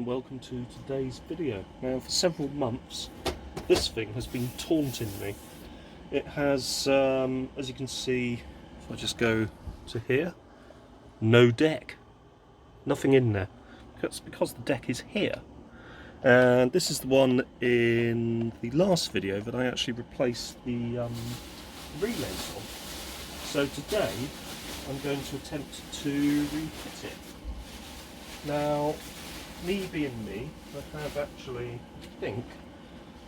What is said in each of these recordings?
and welcome to today's video. Now, for several months this thing has been taunting me. It has, as you can see, if I just go to here, no deck, nothing in there. That's because the deck is here, and this is the one in the last video that I actually replaced the relays on. So today I'm going to attempt to refit it. Now, me being me, I have actually, I think,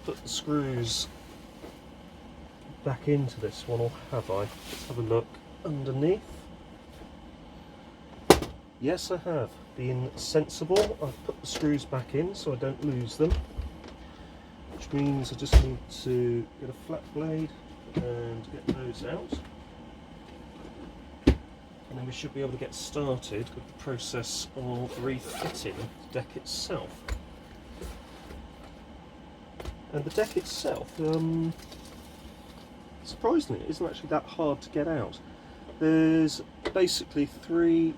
put the screws back into this one, or have I? Let's have a look underneath. Yes, I have. Being sensible, I've put the screws back in so I don't lose them, which means I just need to get a flat blade and get those out. And then we should be able to get started with the process of refitting the deck itself. And the deck itself, surprisingly, it isn't actually that hard to get out. There's basically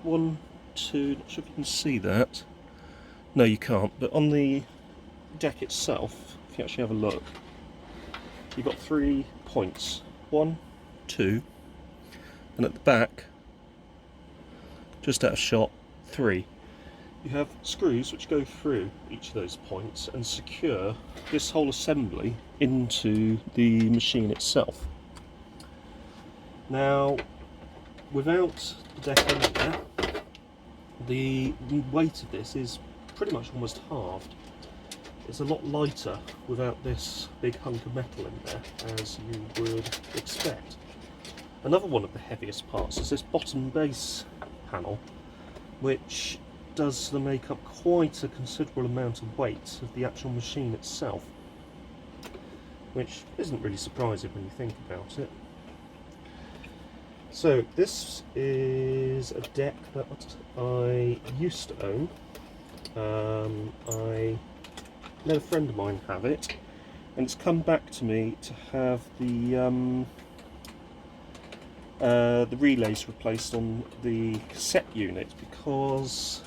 not sure if you can see that. No, you can't, but on the deck itself, if you actually have a look, you've got 3 points. 1, 2, and at the back, just out of shot, 3. You have screws which go through each of those points and secure this whole assembly into the machine itself. Now, without the deck in there, the weight of this is pretty much almost halved. It's a lot lighter without this big hunk of metal in there, as you would expect. Another one of the heaviest parts is this bottom base panel, which does make up quite a considerable amount of weight of the actual machine itself, which isn't really surprising when you think about it. So this is a deck that I used to own. I let a friend of mine have it, and it's come back to me to have the relays replaced on the cassette unit, because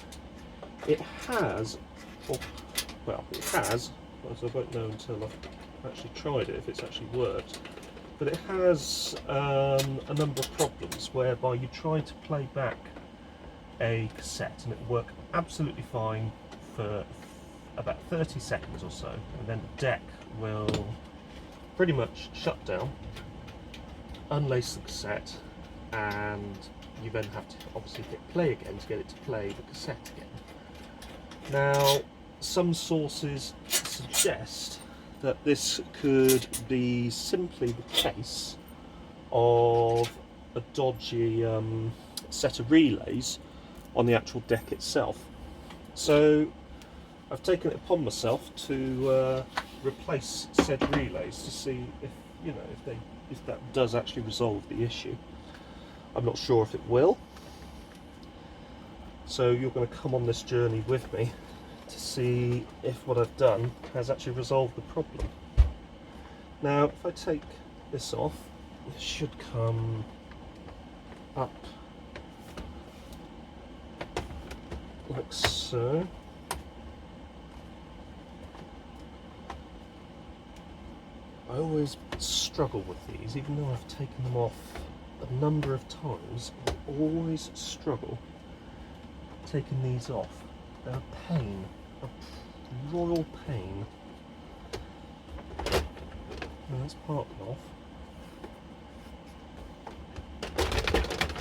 it has, as I won't know until I've actually tried it if it's actually worked, but it has a number of problems whereby you try to play back a cassette and it will work absolutely fine for about 30 seconds or so, and then the deck will pretty much shut down, unlace the cassette, and you then have to obviously hit play again to get it to play the cassette again. Now, some sources suggest that this could be simply the case of a dodgy set of relays on the actual deck itself. So I've taken it upon myself to replace said relays to see if that does actually resolve the issue. I'm not sure if it will, so you're going to come on this journey with me to see if what I've done has actually resolved the problem. Now, if I take this off, it should come up like so. I always struggle with these, even though I've taken them off a number of times. I always struggle taking these off. They're a pain, a royal pain. Now let's part them off,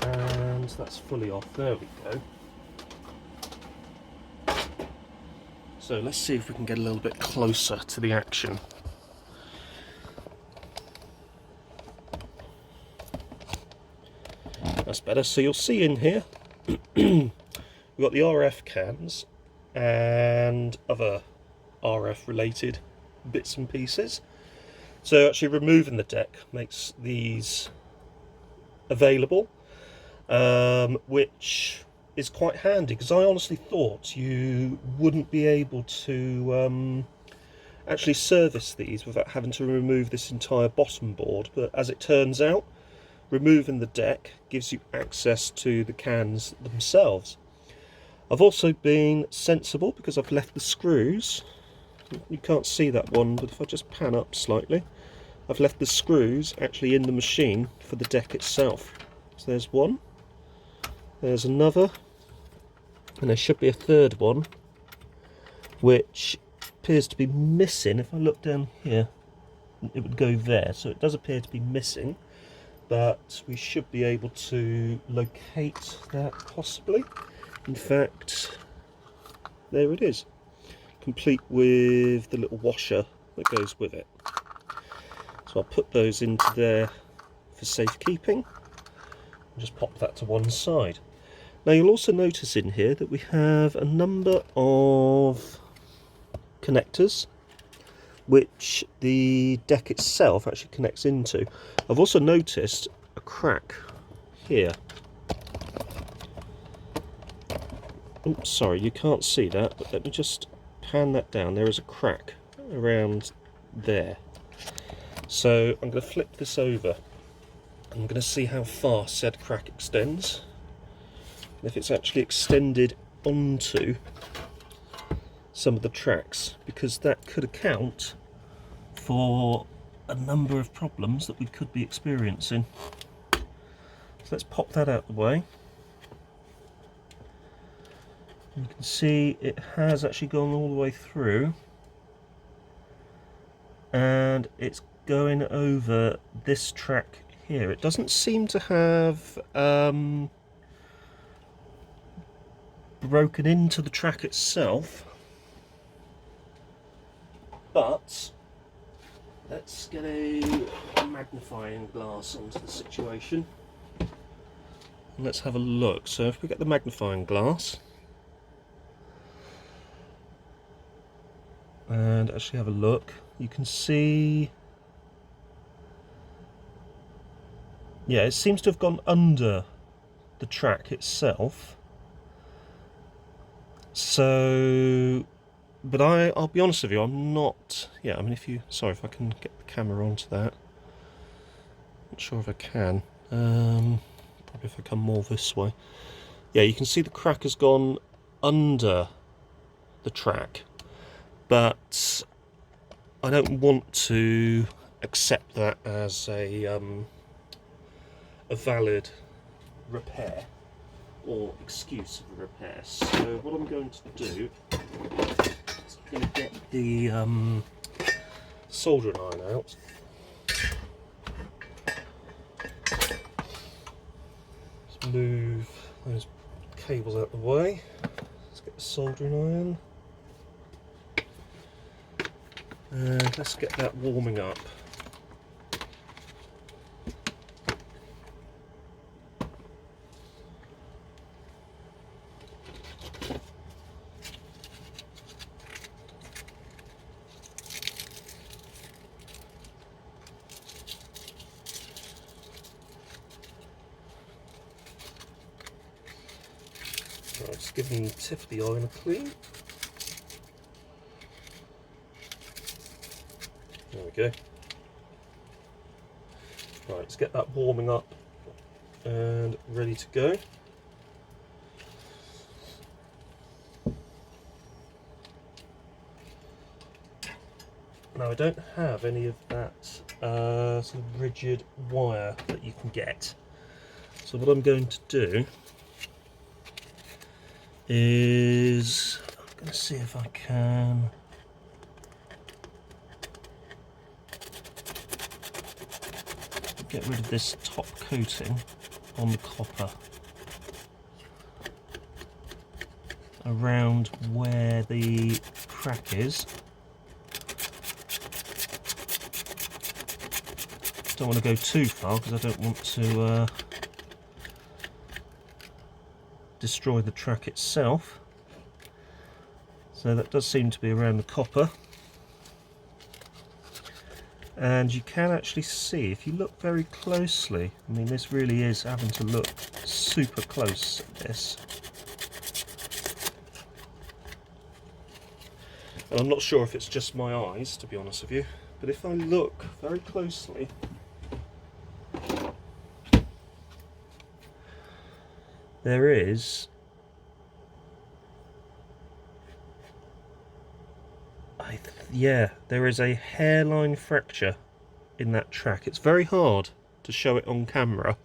and that's fully off. There we go. So let's see if we can get a little bit closer to the action. That's better. So you'll see in here we've got the RF cans and other RF related bits and pieces. So actually removing the deck makes these available, which is quite handy, because I honestly thought you wouldn't be able to actually service these without having to remove this entire bottom board, but as it turns out, removing the deck gives you access to the cans themselves. I've also been sensible because I've left the screws, you can't see that one, but if I just pan up slightly, I've left the screws actually in the machine for the deck itself. So there's one, there's another, and there should be a third one which appears to be missing. If I look down here, it would go there, so it does appear to be missing, but we should be able to locate that possibly. In fact, there it is, complete with the little washer that goes with it. So I'll put those into there for safekeeping and just pop that to one side. Now you'll also notice in here that we have a number of connectors which the deck itself actually connects into. I've also noticed a crack here. Oops, sorry, you can't see that, but let me just pan that down. There is a crack around there. So I'm going to flip this over. I'm going to see how far said crack extends. If it's actually extended onto some of the tracks, because that could account for a number of problems that we could be experiencing. So let's pop that out of the way. You can see it has actually gone all the way through, and it's going over this track here. It doesn't seem to have broken into the track itself, but let's get a magnifying glass onto the situation and let's have a look. So if we get the magnifying glass and actually have a look, you can see, yeah, it seems to have gone under the track itself. So, but I'll be honest with you, I'm not, yeah, I mean, sorry if I can get the camera onto that. Not sure if I can. Probably if I come more this way. Yeah, you can see the crack has gone under the track, but I don't want to accept that as a valid repair or excuse of a repair. So what I'm going to do is I'm going to get the soldering iron out. Just move those cables out of the way. Let's get the soldering iron. And let's get that warming up. Right, just giving the tip of the iron a clean. There we go. Right, let's get that warming up and ready to go. Now I don't have any of that sort of rigid wire that you can get. So what I'm going to do is, I'm going to see if I can get rid of this top coating on the copper around where the crack is. Don't want to go too far because I don't want to destroy the track itself. So that does seem to be around the copper. And you can actually see, if you look very closely, I mean, this really is having to look super close at this. And I'm not sure if it's just my eyes, to be honest with you, but if I look very closely, there is yeah, there is a hairline fracture in that track. It's very hard to show it on camera,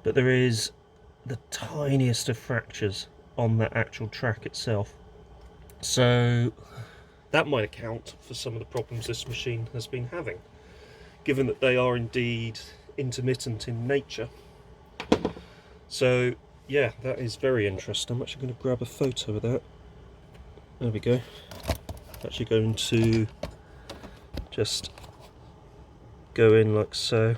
but there is the tiniest of fractures on that actual track itself. So that might account for some of the problems this machine has been having, given that they are indeed intermittent in nature. So yeah, that is very interesting. I'm actually going to grab a photo of that. There we go. Actually going to just go in like so.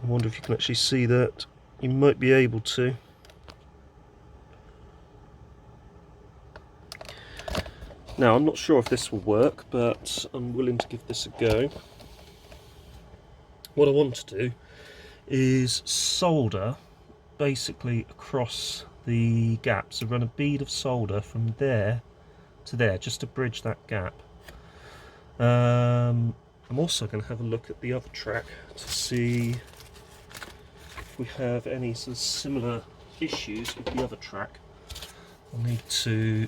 I wonder if you can actually see that. You might be able to. Now, I'm not sure if this will work, but I'm willing to give this a go. What I want to do is solder basically across the gap. So run a bead of solder from there to there, just to bridge that gap. I'm also going to have a look at the other track to see if we have any sort of similar issues with the other track. I'll need to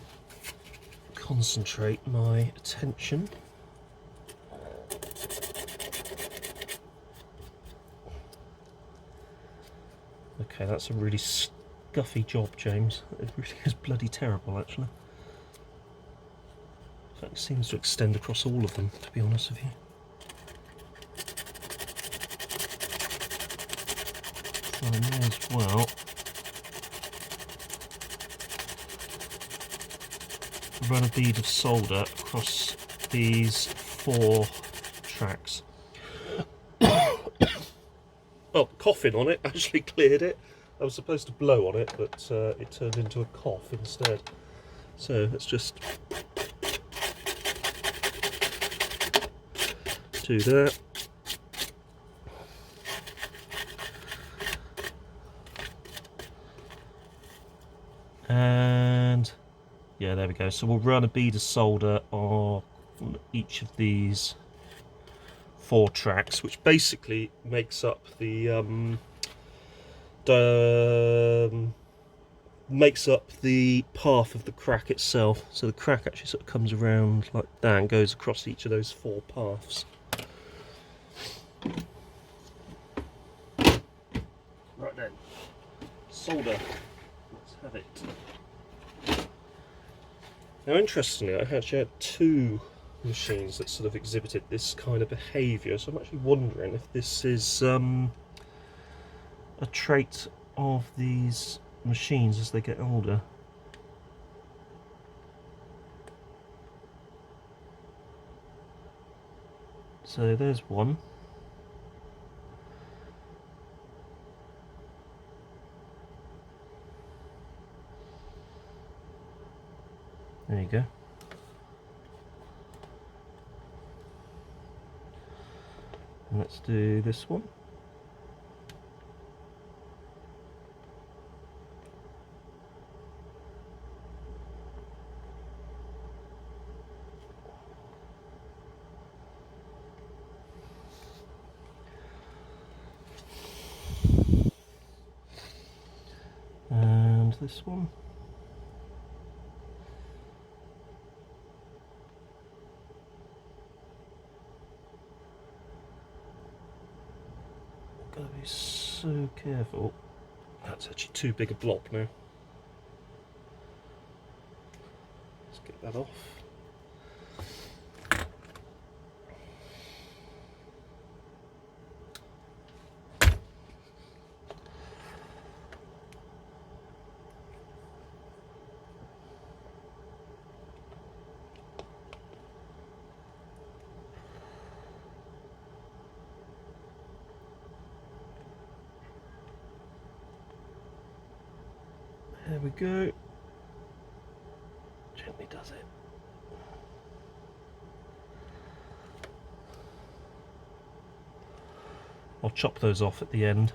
concentrate my attention. Okay, that's a really scuffy job, James. It really is bloody terrible, actually. In fact, it seems to extend across all of them, to be honest with you. So I may as well run a bead of solder across these 4 tracks. Well, coughing on it actually cleared it. I was supposed to blow on it, but it turned into a cough instead. So let's just do that. And yeah, there we go. So we'll run a bead of solder on each of these 4 tracks, which basically makes up the path of the crack itself. So the crack actually sort of comes around like that and goes across each of those 4 paths. Right then, solder. Let's have it. Now, interestingly, I actually had 2 machines that sort of exhibited this kind of behaviour, so I'm actually wondering if this is a trait of these machines as they get older. So there's one. There you go. And let's do this one. And this one. Gotta be so careful. That's actually too big a blob now. Let's get that off. There we go. Gently does it. I'll chop those off at the end.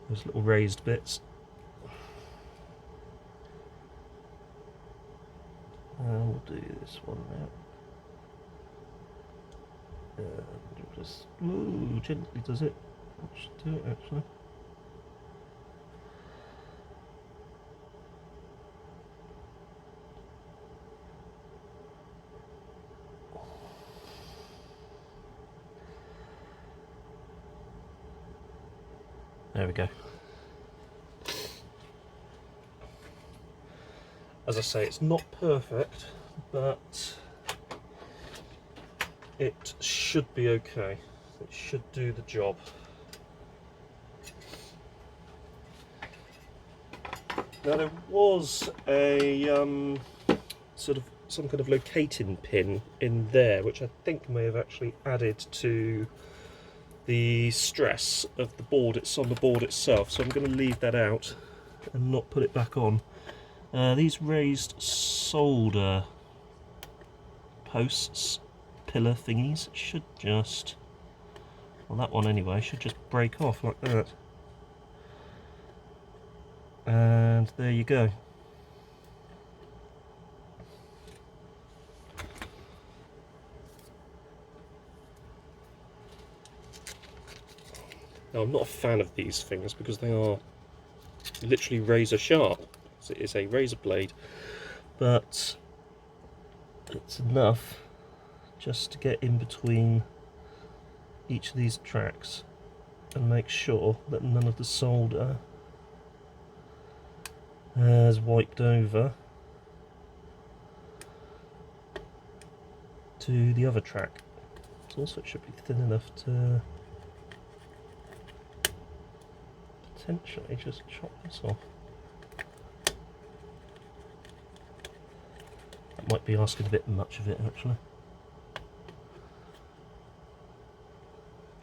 Those little raised bits. And we'll do this one now. And we'll just, ooh, gently does it. That should do it actually. There we go. As I say, it's not perfect, but it should be okay. It should do the job. Now there was a sort of some kind of locating pin in there, which I think may have actually added to the stress of the board. It's on the board itself, so I'm going to leave that out and not put it back on. These raised solder posts, pillar thingies, should just, well, that one anyway, should just break off like that. And there you go. Now, I'm not a fan of these things because they are literally razor sharp. So it is a razor blade, but it's enough just to get in between each of these tracks and make sure that none of the solder has wiped over to the other track. Also, it should be thin enough to potentially just chop this off. That might be asking a bit much of it, actually.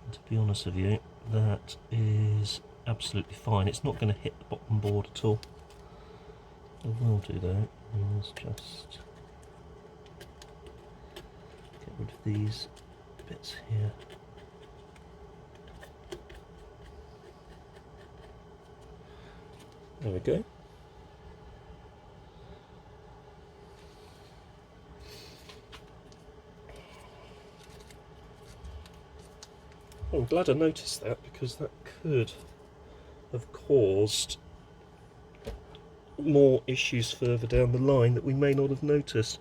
And to be honest with you, that is absolutely fine. It's not going to hit the bottom board at all. What I will do though is just get rid of these bits here. There we go. I'm glad I noticed that, because that could have caused more issues further down the line that we may not have noticed.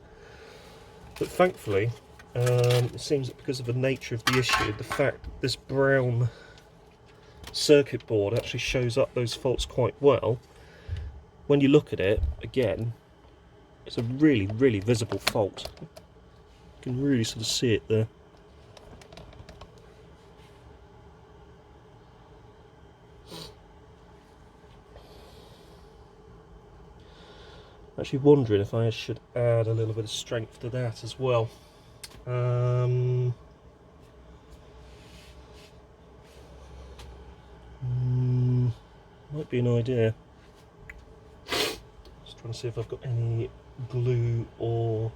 But thankfully, it seems that because of the nature of the issue, the fact that this brown circuit board actually shows up those faults quite well, when you look at it again, it's a really, really visible fault. You can really sort of see it there. Actually wondering if I should add a little bit of strength to that as well. Might be an idea. Just trying to see if I've got any glue or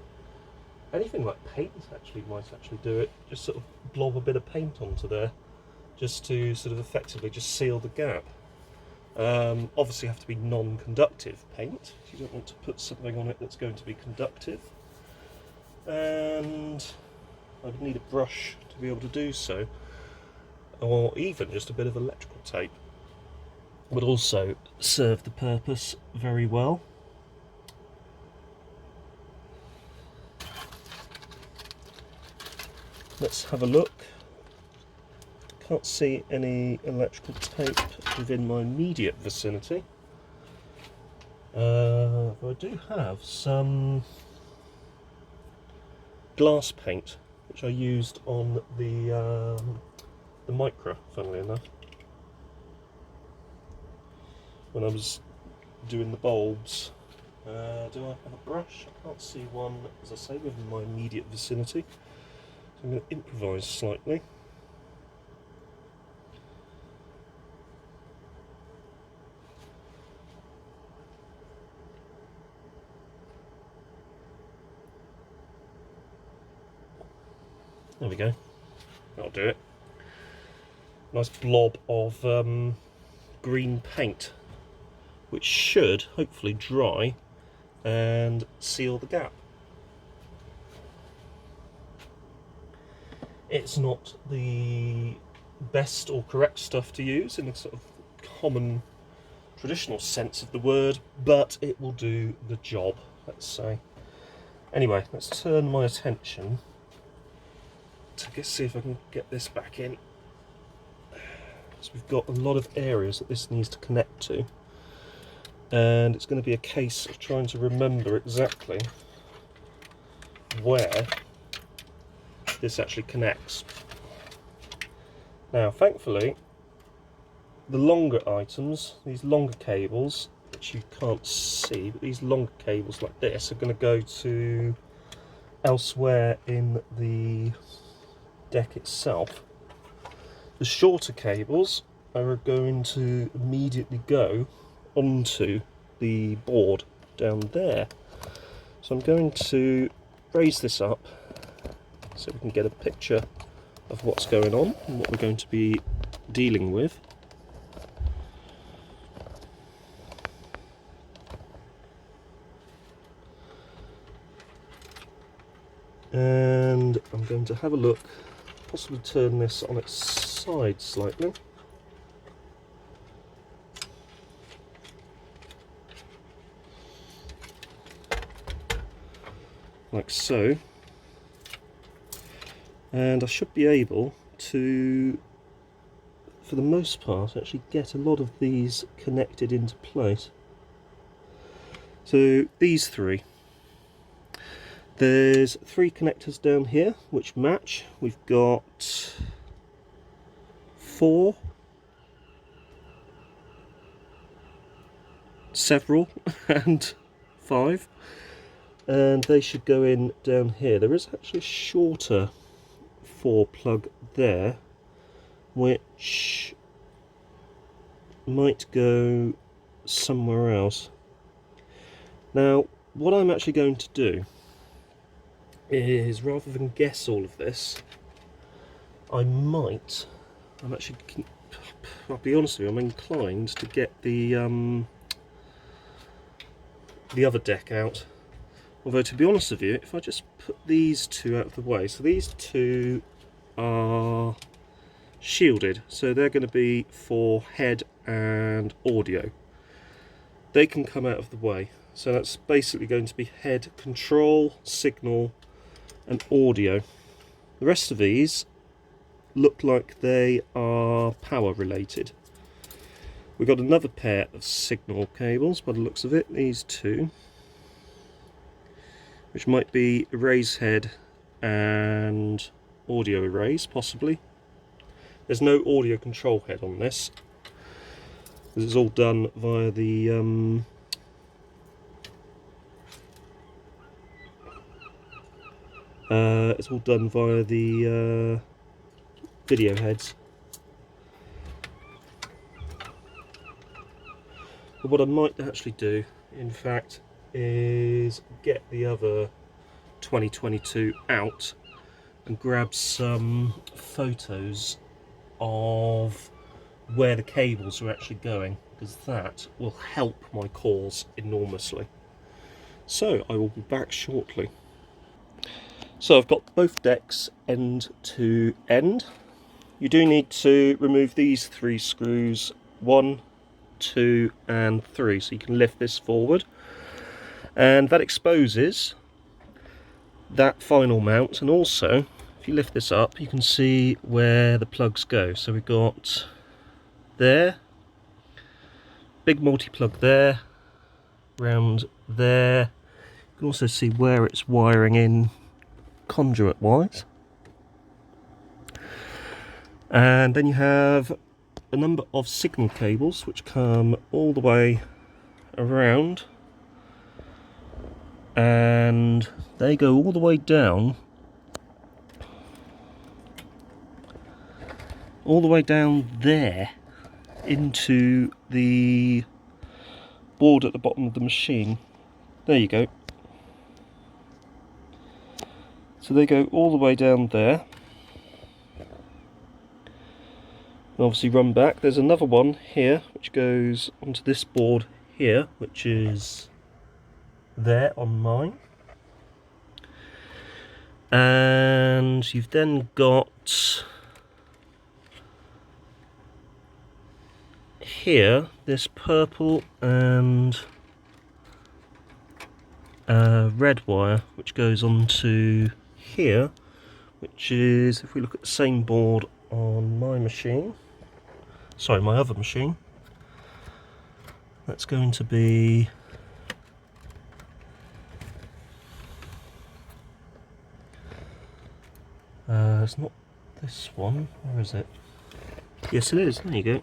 anything like paint. Actually, might actually do it. Just sort of blob a bit of paint onto there, just to sort of effectively just seal the gap. Obviously have to be non-conductive paint. You don't want to put something on it that's going to be conductive, and I would need a brush to be able to do so, or even just a bit of electrical tape would also serve the purpose very well. Let's have a look. Can't see any electrical tape within my immediate vicinity. But I do have some glass paint, which I used on the Micra, funnily enough, when I was doing the bulbs. Do I have a brush? I can't see one, as I say, within my immediate vicinity. So I'm going to improvise slightly. There we go. That'll do it. Nice blob of green paint, which should hopefully dry and seal the gap. It's not the best or correct stuff to use in a sort of common traditional sense of the word, but it will do the job, let's say. Anyway, let's turn my attention to see if I can get this back in. So we've got a lot of areas that this needs to connect to, and it's going to be a case of trying to remember exactly where this actually connects. Now, thankfully, the longer items, these longer cables, which you can't see, but these longer cables like this are going to go to elsewhere in the deck itself. The shorter cables are going to immediately go onto the board down there. So I'm going to raise this up so we can get a picture of what's going on and what we're going to be dealing with. And I'm going to have a look, possibly turn this on its side slightly. Like so. And I should be able to, for the most part, actually get a lot of these connected into place. So these three. There's 3 connectors down here which match. We've got 4, several, and 5, and they should go in down here. There is actually a shorter 4 plug there which might go somewhere else. Now, what I'm actually going to do is, rather than guess all of this, I'll be honest with you, I'm inclined to get the other deck out. Although, to be honest with you, if I just put these 2 out of the way, so these 2 are shielded, so they're going to be for head and audio. They can come out of the way, so that's basically going to be head, control, signal, and audio. The rest of these look like they are power related. We've got another pair of signal cables by the looks of it, these 2, which might be erase head and audio erase, possibly. There's no audio control head on this. This is all done via the it's all done via the video heads. But what I might actually do, in fact, is get the other 2022 out and grab some photos of where the cables are actually going, because that will help my cause enormously. So I will be back shortly. So I've got both decks end to end. You do need to remove these 3 screws, 1, 2 and 3, so you can lift this forward, and that exposes that final mount. And also, if you lift this up, you can see where the plugs go. So we've got there, big multi-plug there, round there. You can also see where it's wiring in conduit wise, and then you have a number of signal cables which come all the way around, and they go all the way down, there into the board at the bottom of the machine. There you go. So they go all the way down there, and obviously run back. There's another one here which goes onto this board here, which is there on mine. And you've then got here this purple and red wire which goes onto here, which is, if we look at the same board on my machine, sorry, my other machine. That's going to be it's not this one, where is it? Yes it is, there you go.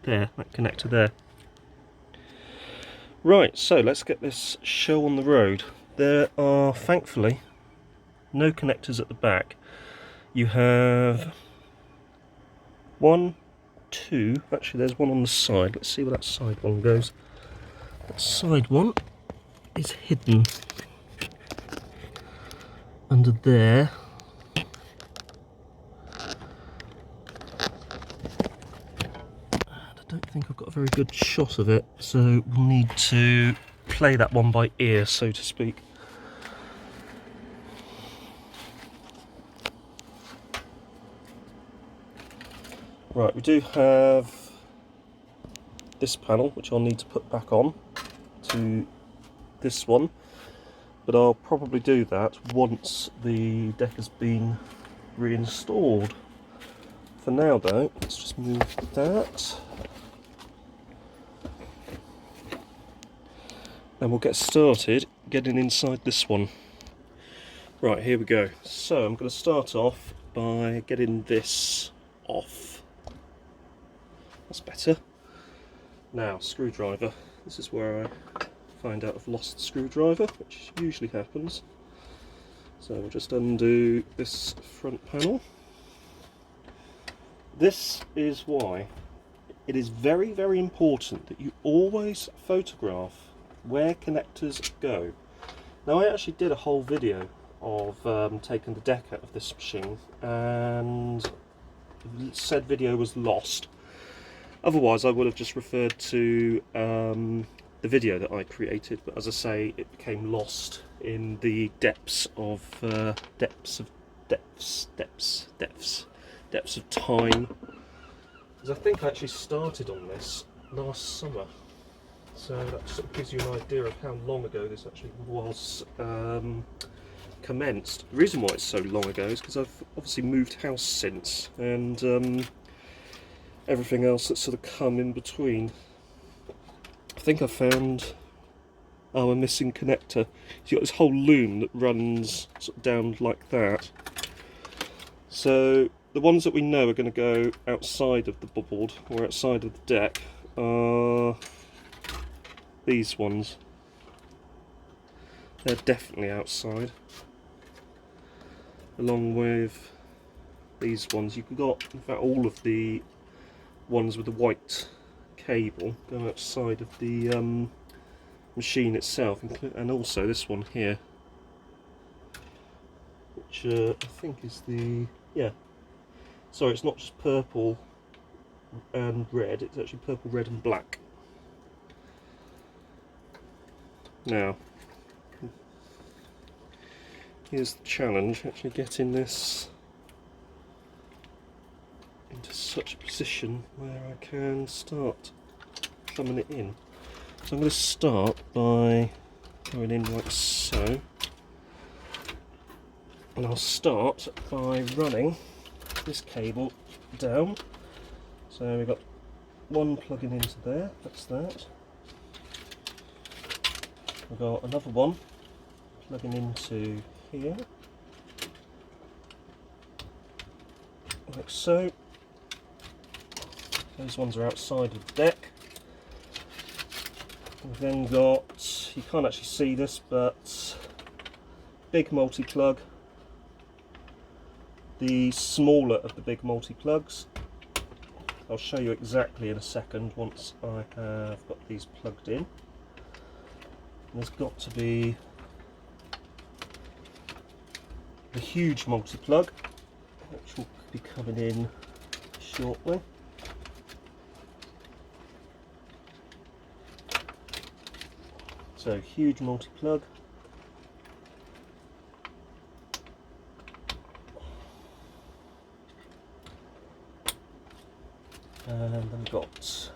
There, that connector there. Right, so let's get this show on the road. There are thankfully no connectors at the back. You have one, two, actually there's one on the side. Let's see where that side one goes. That side one is hidden under there. I don't think I've got a very good shot of it, so we'll need to play that one by ear, so to speak. Right, we do have this panel, which I'll need to put back on to this one, but I'll probably do that once the deck has been reinstalled. For now though, let's just move that. And we'll get started getting inside this one. Right, here we go. So I'm going to start off by getting this off. That's better. Now, screwdriver. This is where I find out I've lost the screwdriver, which usually happens. So we'll just undo this front panel. This is why it is very, very important that you always photograph where connectors go. Now, I actually did a whole video of taking the deck out of this machine, and said video was lost. Otherwise I would have just referred to the video that I created, but as I say, it became lost in the depths of time. Because I think I actually started on this last summer. So that sort of gives you an idea of how long ago this actually was commenced. The reason why it's so long ago is because I've obviously moved house since, and everything else that's sort of come in between. I think I found a missing connector. You've got this whole loom that runs sort of down like that. So the ones that we know are going to go outside of the board or outside of the deck are these ones. They're definitely outside, along with these ones. You've got, in fact, all of the ones with the white cable go outside of the machine itself, and also this one here, which I think is the, yeah, sorry, it's not just purple and red, it's actually purple, red and black. Now, here's the challenge, actually getting this into such a position where I can start plumbing it in. So I'm going to start by going in like so, and I'll start by running this cable down. So we've got one plugging into there, that's that. We've got another one plugging into here, like so. Those ones are outside of the deck. We've then got, you can't actually see this, but big multi-plug, the smaller of the big multi-plugs. I'll show you exactly in a second once I have got these plugged in. There's got to be the huge multi-plug, which will be coming in shortly. So huge multi-plug. And then we've got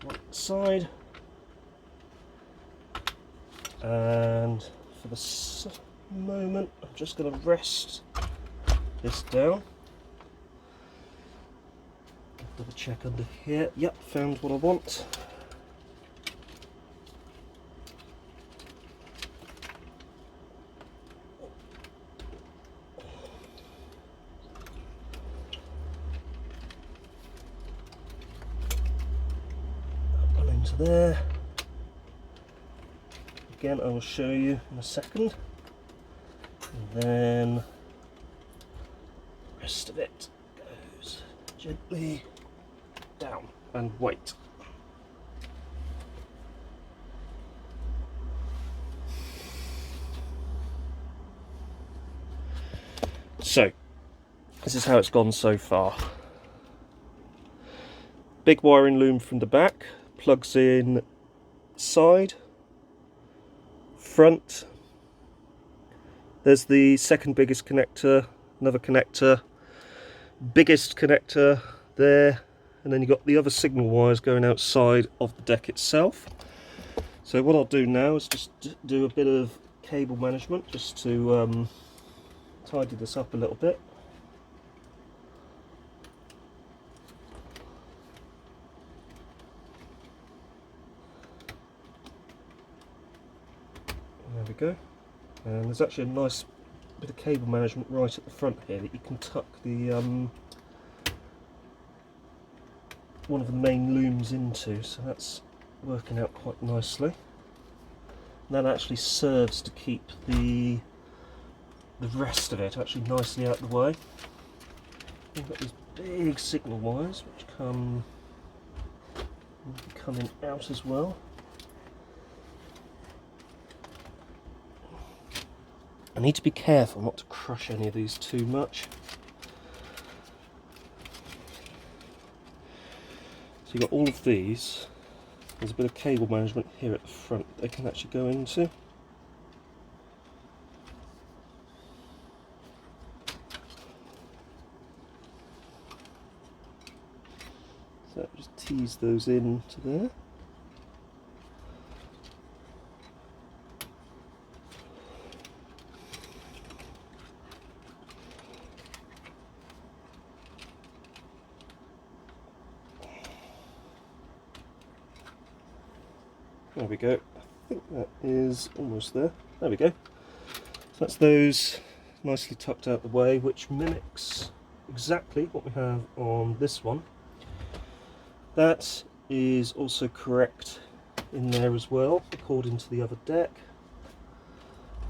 one side. And for the moment, I'm just going to rest this down. Double check under here. Yep, found what I want. That one into there. Again, I will show you in a second. And then the rest of it goes gently down and wait. So, this is how it's gone so far. Big wiring loom from the back, plugs in side, front. There's the second biggest connector, another connector, biggest connector there, and then you've got the other signal wires going outside of the deck itself. So what I'll do now is just do a bit of cable management just to tidy this up a little bit. There we go. And there's actually a nice bit of cable management right at the front here that you can tuck the one of the main looms into, so that's working out quite nicely. And that actually serves to keep the rest of it actually nicely out of the way. We've got these big signal wires which come coming out as well. I need to be careful not to crush any of these too much. So you've got all of these. There's a bit of cable management here at the front they can actually go into. So just tease those into there. There we go. I think that is almost there. There we go. So that's those nicely tucked out the way, which mimics exactly what we have on this one. That is also correct in there as well, according to the other deck.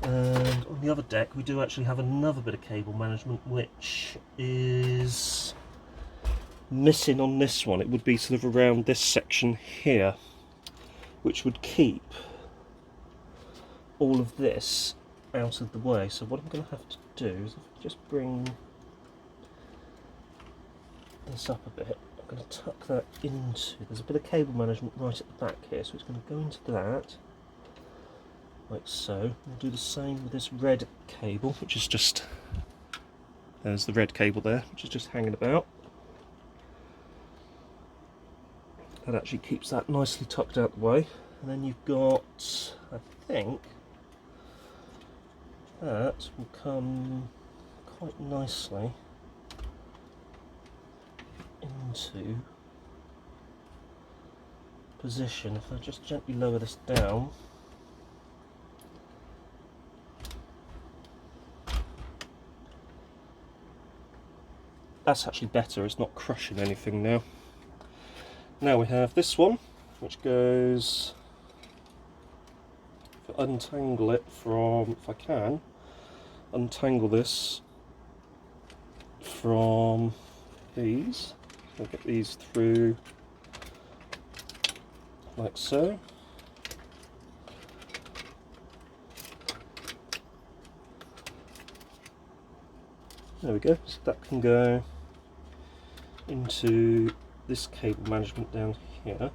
And on the other deck we do actually have another bit of cable management which is missing on this one. It would be sort of around this section here, which would keep all of this out of the way. So what I'm going to have to do is just bring this up a bit. I'm going to tuck that into, there's a bit of cable management right at the back here, so it's going to go into that, like so. We'll do the same with this red cable, which is just, there's the red cable there, which is just hanging about. That actually keeps that nicely tucked out the way. And then you've got, I think, that will come quite nicely into position. If I just gently lower this down, that's actually better, it's not crushing anything now. Now we have this one, which goes, if I untangle it from, if I can, untangle this from these. I'll get these through like so. There we go, so that can go into this cable management down here.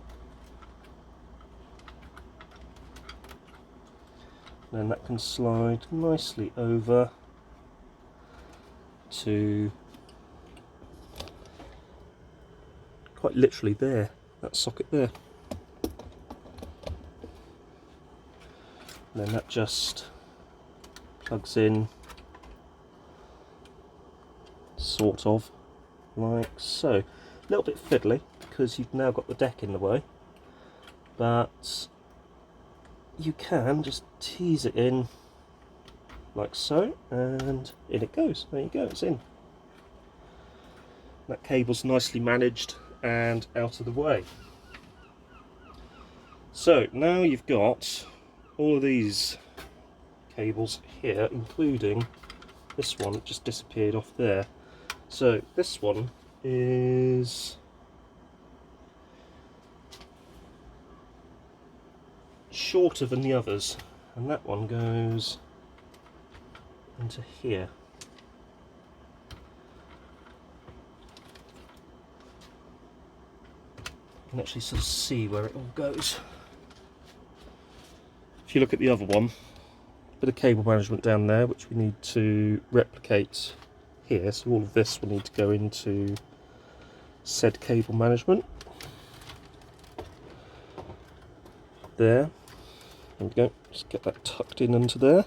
Then that can slide nicely over to quite literally there, that socket there. And then that just plugs in sort of like so. A little bit fiddly because you've now got the deck in the way, but you can just tease it in like so, and in it goes. There you go, it's in. That cable's nicely managed and out of the way. So now you've got all of these cables here, including this one that just disappeared off there. So this one is shorter than the others, and that one goes into here. You can actually sort of see where it all goes. If you look at the other one, bit of cable management down there which we need to replicate here, so all of this will need to go into said cable management. There we go, just get that tucked in under there.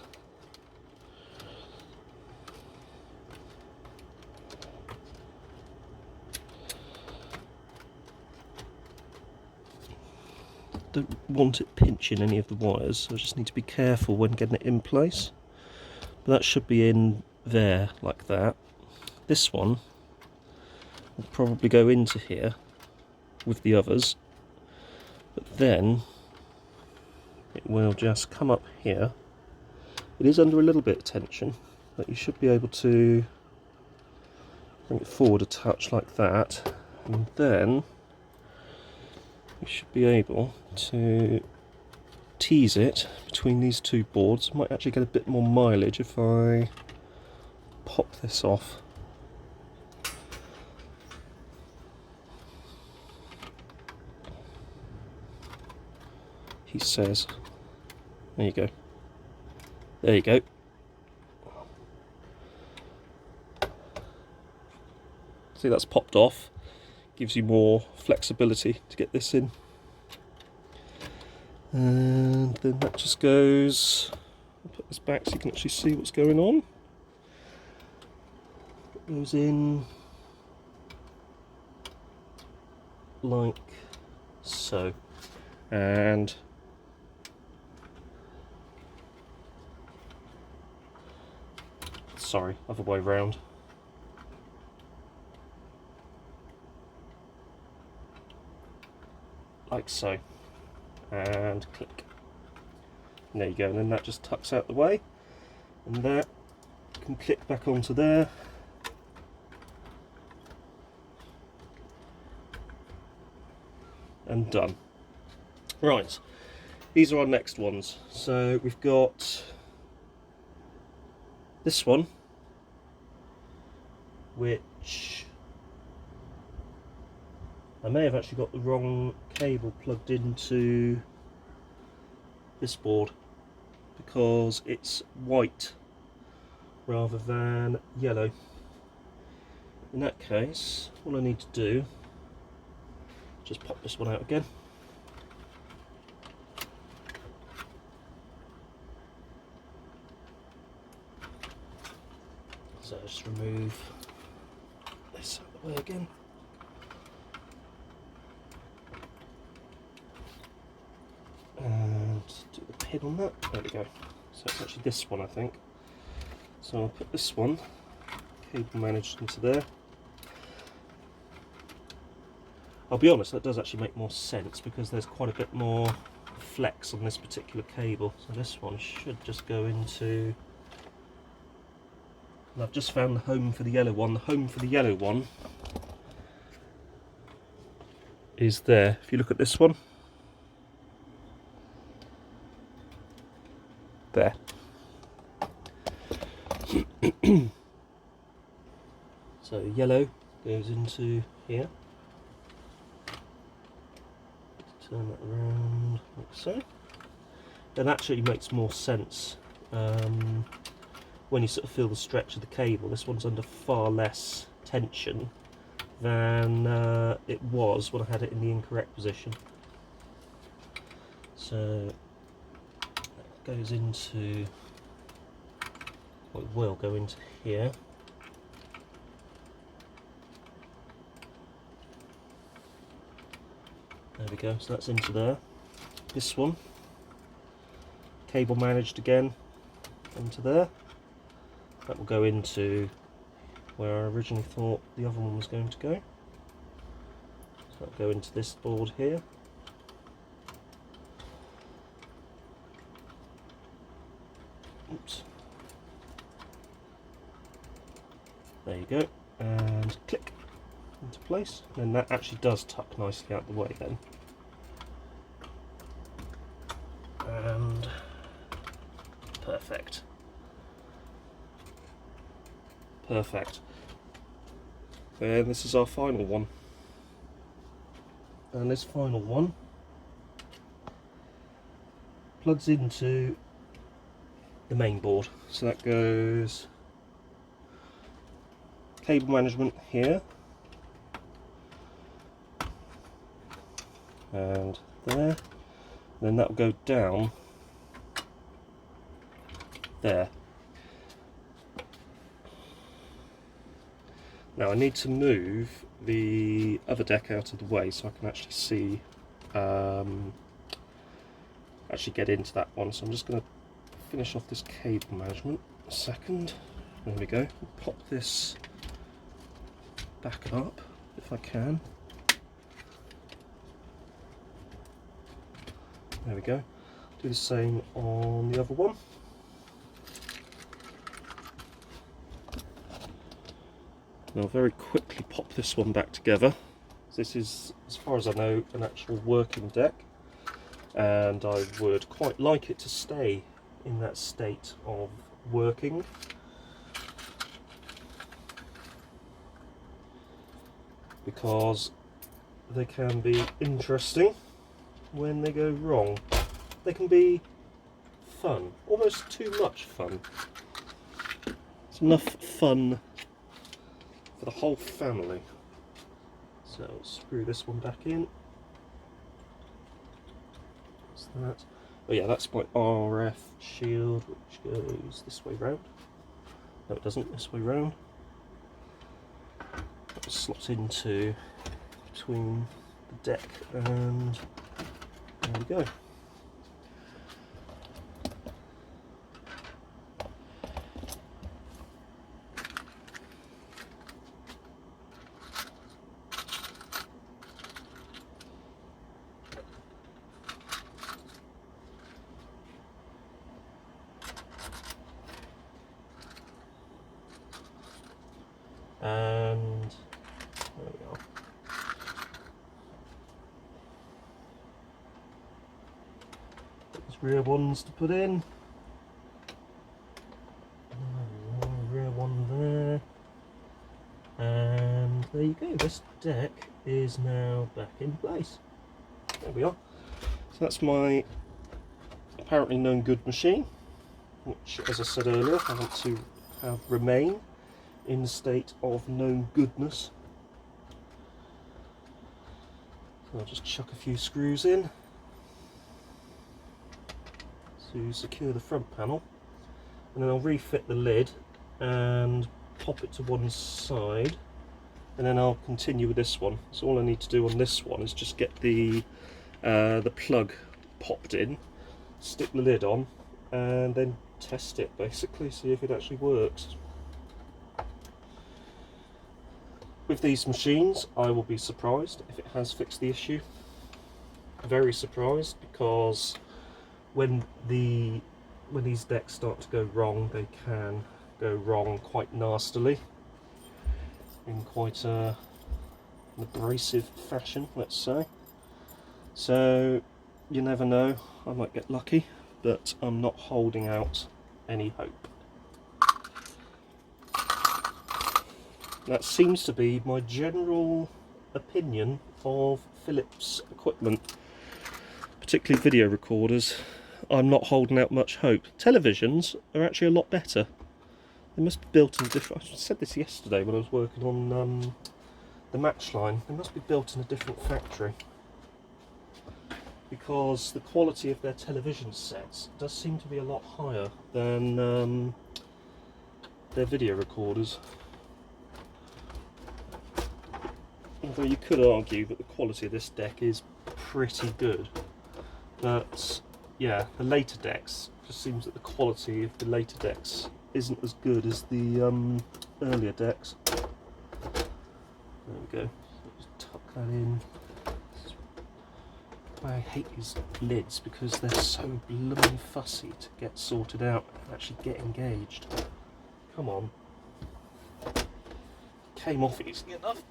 Don't want it pinching any of the wires, so I just need to be careful when getting it in place. But that should be in there like that. This one will probably go into here with the others, but then it will just come up here. It is under a little bit of tension, but you should be able to bring it forward a touch like that, and then you should be able to tease it between these two boards. Might actually get a bit more mileage if I pop this off. He says. There you go. There you go. See, that's popped off. Gives you more flexibility to get this in. And then that just goes, I'll put this back so you can actually see what's going on. It goes in like so. And sorry, other way round. Like so, and click. And there you go, and then that just tucks out the way, and that can click back onto there. And done. Right, these are our next ones. So we've got this one, which I may have actually got the wrong cable plugged into this board because it's white rather than yellow. In that case, all I need to do, just pop this one out again. So just remove this out of the way again. And do the pin on that. There we go. So it's actually this one, I think. So I'll put this one, cable managed into there. I'll be honest, that does actually make more sense because there's quite a bit more flex on this particular cable. So this one should just go into, and I've just found the home for the yellow one. The home for the yellow one is there. If you look at this one, there. So yellow goes into here. Turn that around like so. That actually makes more sense when you sort of feel the stretch of the cable. This one's under far less tension than it was when I had it in the incorrect position. So that goes into, well, it will go into here. There we go, so that's into there. This one, cable managed again, into there. That will go into where I originally thought the other one was going to go. So that'll go into this board here. Oops. There you go, and click into place. And that actually does tuck nicely out the way then. And perfect. Perfect. And this is our final one. And this final one plugs into the main board. So that goes cable management here and there. And then that will go down there. Now I need to move the other deck out of the way so I can actually see, actually get into that one. So I'm just going to finish off this cable management a second. There we go. Pop this back up if I can. There we go. Do the same on the other one. Now I'll very quickly pop this one back together. This is, as far as I know, an actual working deck, and I would quite like it to stay in that state of working. Because they can be interesting when they go wrong. They can be fun, almost too much fun. It's enough fun for the whole family. So I'll screw this one back in. What's that? Oh yeah, that's my RF shield, which goes this way round. No, it doesn't, this way round. That slots into between the deck and there we go. And there we are. These rear ones to put in. Rear one there. And there you go. This deck is now back in place. There we are. So that's my apparently known good machine, which, as I said earlier, I want to have remain in the state of known goodness. So I'll just chuck a few screws in to secure the front panel, and then I'll refit the lid and pop it to one side, and then I'll continue with this one. So all I need to do on this one is just get the plug popped in, stick the lid on, and then test it, basically, see if it actually works. With these machines, I will be surprised if it has fixed the issue. Very surprised, because when these decks start to go wrong, they can go wrong quite nastily, in quite an abrasive fashion, let's say. So you never know, I might get lucky, but I'm not holding out any hope. That seems to be my general opinion of Philips equipment, particularly video recorders. I'm not holding out much hope. Televisions are actually a lot better. They must be built in different... I said this yesterday when I was working on the match line. They must be built in a different factory, because the quality of their television sets does seem to be a lot higher than their video recorders. Although you could argue that the quality of this deck is pretty good. But yeah, the later decks, just seems that the quality of the later decks isn't as good as the earlier decks. There we go. Just tuck that in. I hate these lids because they're so blooming fussy to get sorted out and actually get engaged. Come on. Came off easily enough.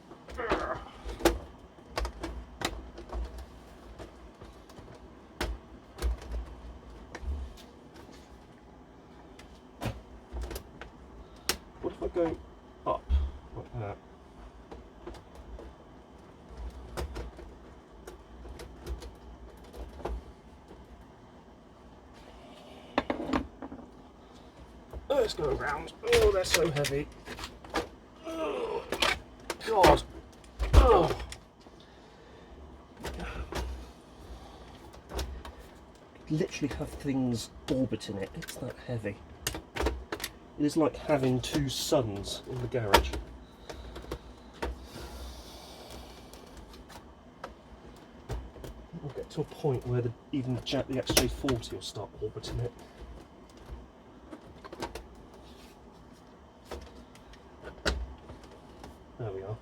What if I go up like that? Let's go around. Oh, they're so heavy. Oh, God. Oh. You literally have things orbiting it. It's that heavy. It is like having two suns in the garage. We'll get to a point where even the XJ40 will start orbiting it. There we are.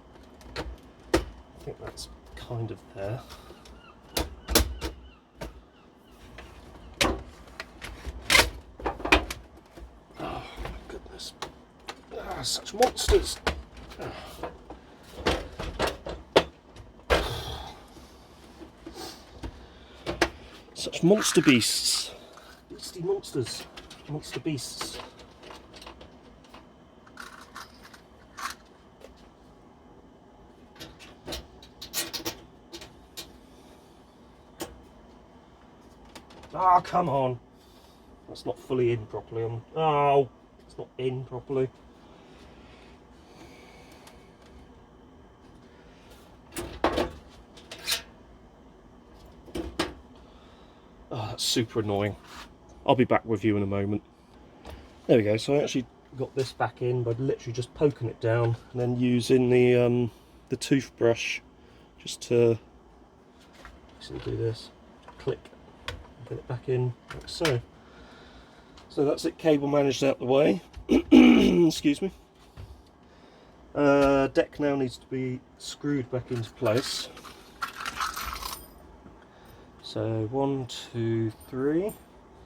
I think that's kind of there. Oh my goodness. Ah, such monsters. Such monster beasts. Beastie monsters. Monster beasts. Ah, come on. That's not fully in properly. Oh, it's not in properly. Oh, that's super annoying. I'll be back with you in a moment. There we go. So I actually got this back in by literally just poking it down and then using the toothbrush just to do this. Click. Get it back in like so. So that's it, cable managed out the way. Excuse me. Deck now needs to be screwed back into place. So 1, 2, 3.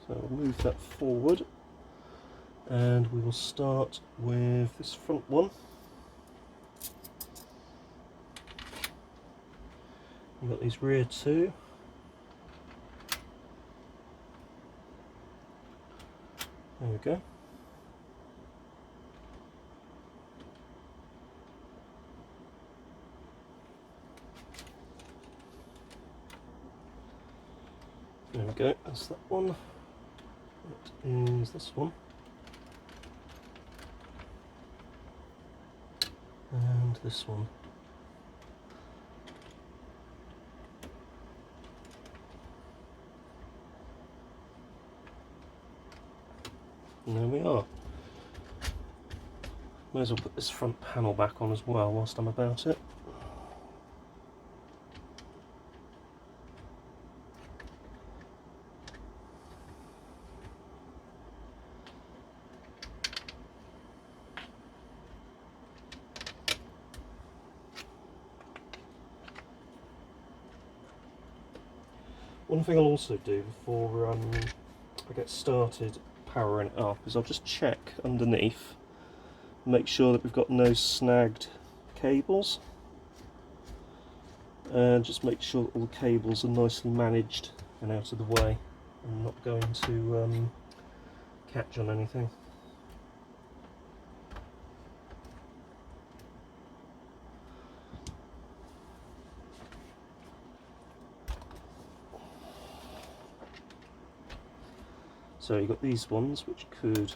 So we'll move that forward, and we will start with this front one. We've got these rear two. There we go. There we go, that's that one. That is this one. And this one. And there we are. May as well put this front panel back on as well whilst I'm about it. One thing I'll also do before I get started powering it up is I'll just check underneath, make sure that we've got no snagged cables, and just make sure that all the cables are nicely managed and out of the way and not going to catch on anything. So you've got these ones which could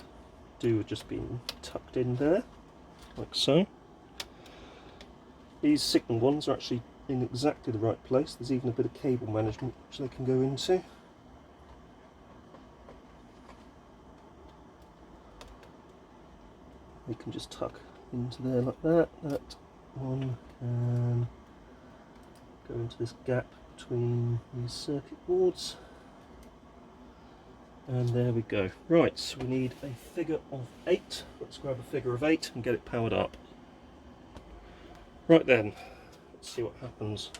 do with just being tucked in there, like so. These signal ones are actually in exactly the right place. There's even a bit of cable management which they can go into. They can just tuck into there like that. That one can go into this gap between these circuit boards. And there we go. Right, so we need a figure of 8. Let's grab a figure of 8 and get it powered up. Right then, let's see what happens.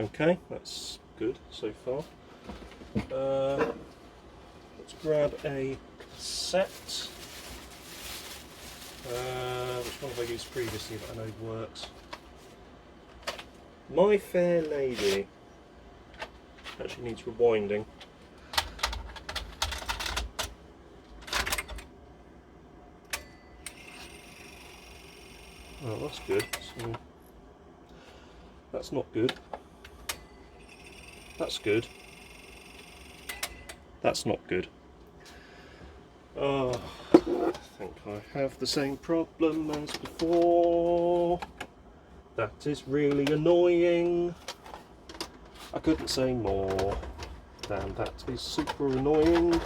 Okay, that's good so far. Let's grab a cassette. Which one have I used previously that I know works? My Fair Lady. Actually needs rewinding. Oh, that's good. So, that's not good. That's good. That's not good. Oh, I think I have the same problem as before. That is really annoying. I couldn't say more. Damn, that is super annoying.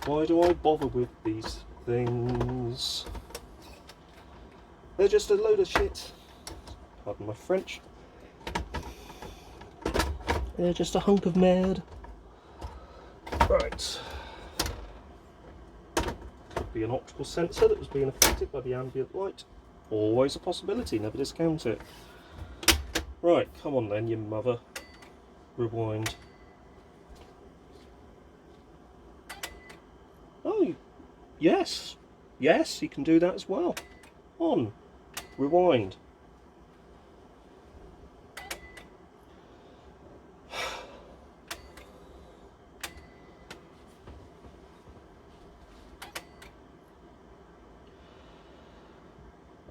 Why do I bother with these things? They're just a load of shit. Pardon my French. They're just a hunk of mad. Right. Could be an optical sensor that was being affected by the ambient light. Always a possibility, never discount it. Right, come on then, you mother. Rewind. Oh, yes. Yes, you can do that as well. On. Rewind.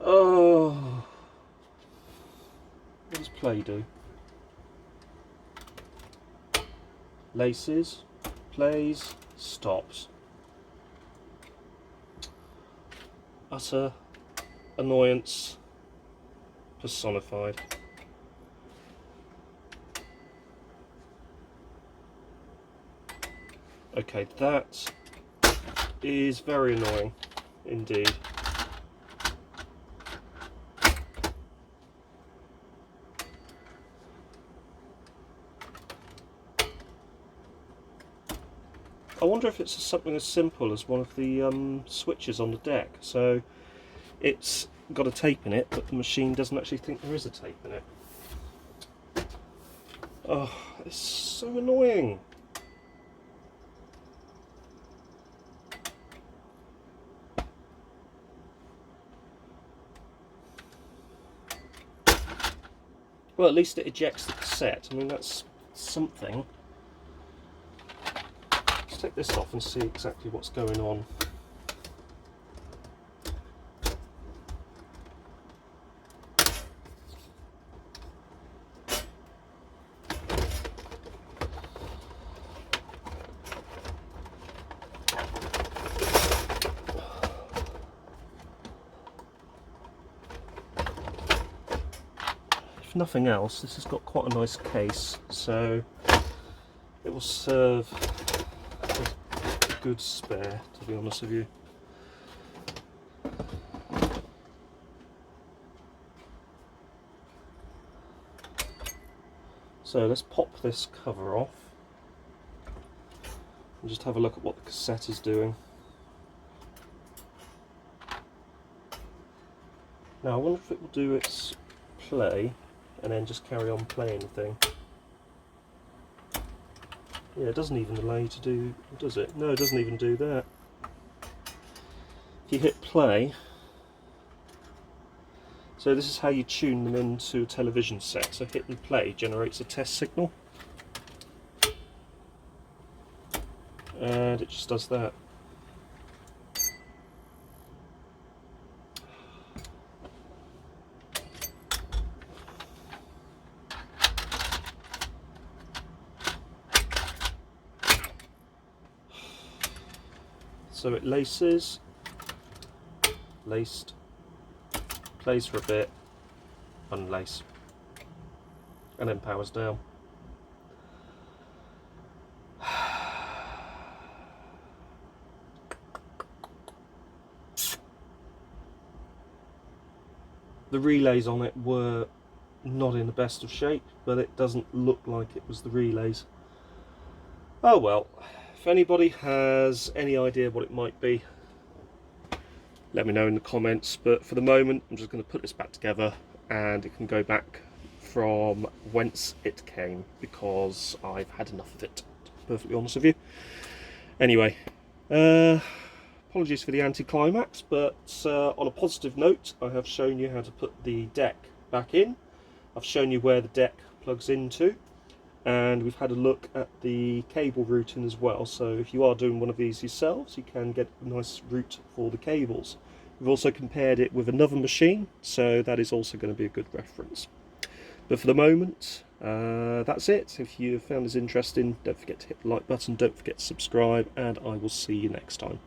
Oh, what does play do? Laces, plays, stops. Utter annoyance personified. Okay, that is very annoying indeed. I wonder if it's something as simple as one of the switches on the deck. So it's got a tape in it, but the machine doesn't actually think there is a tape in it. Oh, it's so annoying. Well, at least it ejects the cassette. I mean, that's something. Let's take this off and see exactly what's going on. If nothing else, this has got quite a nice case, so it will serve as a good spare, to be honest with you. So let's pop this cover off and just have a look at what the cassette is doing. Now I wonder if it will do its play and then just carry on playing the thing. Yeah, it doesn't even allow you to do, does it? No, it doesn't even do that. If you hit play, so this is how you tune them into a television set. So hit and play generates a test signal. And it just does that. So it laces, laced, plays for a bit, unlace, and then powers down. The relays on it were not in the best of shape, but it doesn't look like it was the relays. Oh well, if anybody has any idea what it might be, let me know in the comments, but for the moment I'm just going to put this back together and it can go back from whence it came, because I've had enough of it, to be perfectly honest with you. Anyway, apologies for the anticlimax, but on a positive note, I have shown you how to put the deck back in. I've shown you where the deck plugs into, and we've had a look at the cable routing as well. So if you are doing one of these yourselves, you can get a nice route for the cables. We've also compared it with another machine, so that is also going to be a good reference. But for the moment, that's it. If you found this interesting, don't forget to hit the like button, don't forget to subscribe, and I will see you next time.